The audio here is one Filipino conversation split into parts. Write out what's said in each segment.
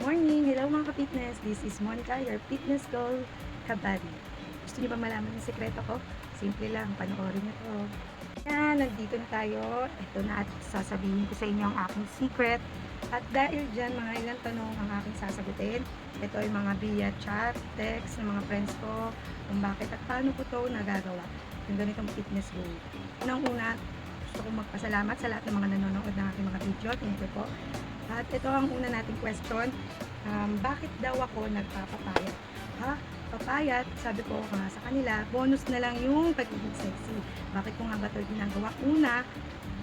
morning! Hello mga ka-fitness! This is Monica, your fitness goal kabady. Gusto niyo ba malaman yung sekreto ko? Simple lang, panoorin niyo to. Yan, nandito na tayo. Ito na at sasabihin ko sa inyo ang aking secret. At dahil dyan, mga ilang tanong ang aking sasagutin. Ito ay mga via chat, text ng mga friends ko kung bakit at paano ko to nagagawa. Yung ganitong fitness goal. Unang-una, gusto kong magpasalamat sa lahat ng mga nanonood ng aking mga video. Thank you po. At ito ang una nating question. Bakit daw ako nagpapapayat? Papayat, sabi ko nga sa kanila, bonus na lang yung pagiging sexy. Bakit ko nga ba ito ginagawa? Una,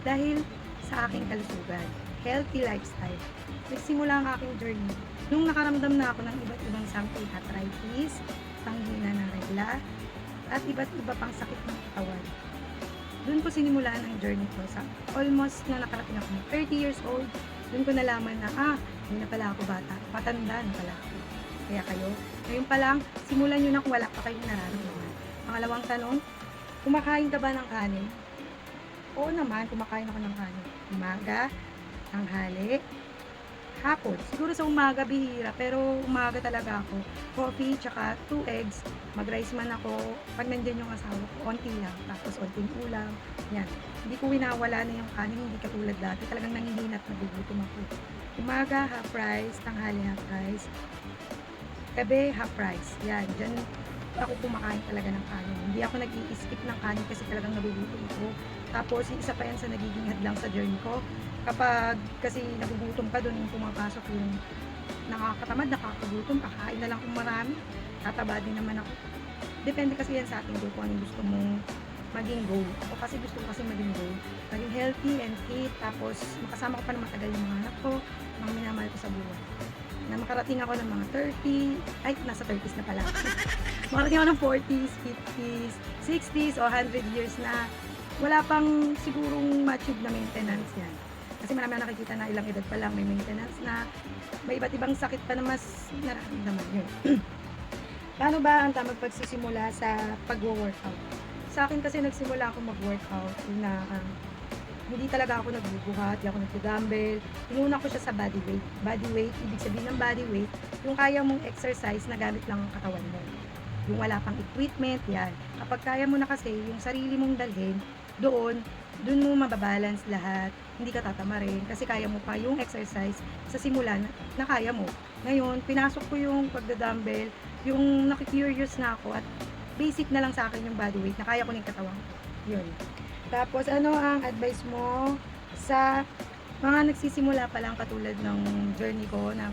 dahil sa aking kalusugan. Healthy lifestyle. Nagsimula ang aking journey. Nung nakaramdam na ako ng iba't ibang something, arthritis, panghina ng regla, at iba't iba pang sakit ng katawan. Doon ko sinimulan ang journey ko. Sa almost na nakarating ako ng 30 years old, doon ko nalaman na, hindi na pala ako bata, patanda na pala ako. Kaya kayo, ngayon pa lang, simulan nyo na kung wala pa kayong nararamdaman. Pangalawang tanong, kumakain ka ba ng kanin? Oo naman, kumakain ako ng kanin. Umaga, tanghali, hapon. Siguro sa umaga bihira, pero umaga talaga ako. Coffee, tsaka 2 eggs. Mag-rice man ako. Pag nandyan yung asawa ko, onti lang. Tapos onting ulam. Yan. Hindi ko winawala na yung kanin, hindi katulad dati. Talagang nangihinat, nagugutom ako. Umaga, half rice. Tanghali, half rice. Gabi, half rice. Yan. Diyan ako kumakain talaga ng kanin. Hindi ako nag-i-skip ng kanin kasi talagang nagugutom ako. Tapos, isa pa yan sa nagiging hadlang sa journey ko. Kapag kasi nagugutom ka doon, yung pumapasok yung nakakatamad, nakakagutom, kakain na lang kung marami, tataba din naman ako. Depende kasi yan sa ating goal kung anong gusto mong maging goal. Ako kasi gusto ko kasi maging goal. Maging healthy and fit, tapos makasama ko pa na matagal yung mga anak ko, mga minamahal ko sa buhay. Na makarating ako ng mga 30, ay, nasa 30s na pala. Makarating ako ng 40s, 50s, 60s, o 100 years na wala pang sigurong ma-achieve na maintenance yan. Kasi marami na nakikita na ilang edad pa lang may maintenance na, may iba't ibang sakit pa na mas nararamdaman yun. Paano ba ang tamang pagsisimula sa pag-workout? Sa akin kasi nagsimula ako mag-workout na hindi talaga ako nagbubuhat, hindi ako nag-dumbbell. Inuna ko siya sa body weight. Body weight, ibig sabihin ng body weight, yung kaya mong exercise na gamit lang ang katawan mo. Yung wala pang equipment, yan. Kapag kaya mo na kasi, yung sarili mong dalhin, doon mo mababalance lahat. Hindi ka tatama rin kasi kaya mo pa yung exercise sa simula na kaya mo. Ngayon, pinasok ko yung pagda-dumbbell, yung nakikurious na ako at basic na lang sa akin yung body weight na kaya ko ng katawan. Yun. Tapos, ano ang advice mo sa mga nagsisimula pa lang katulad ng journey ko na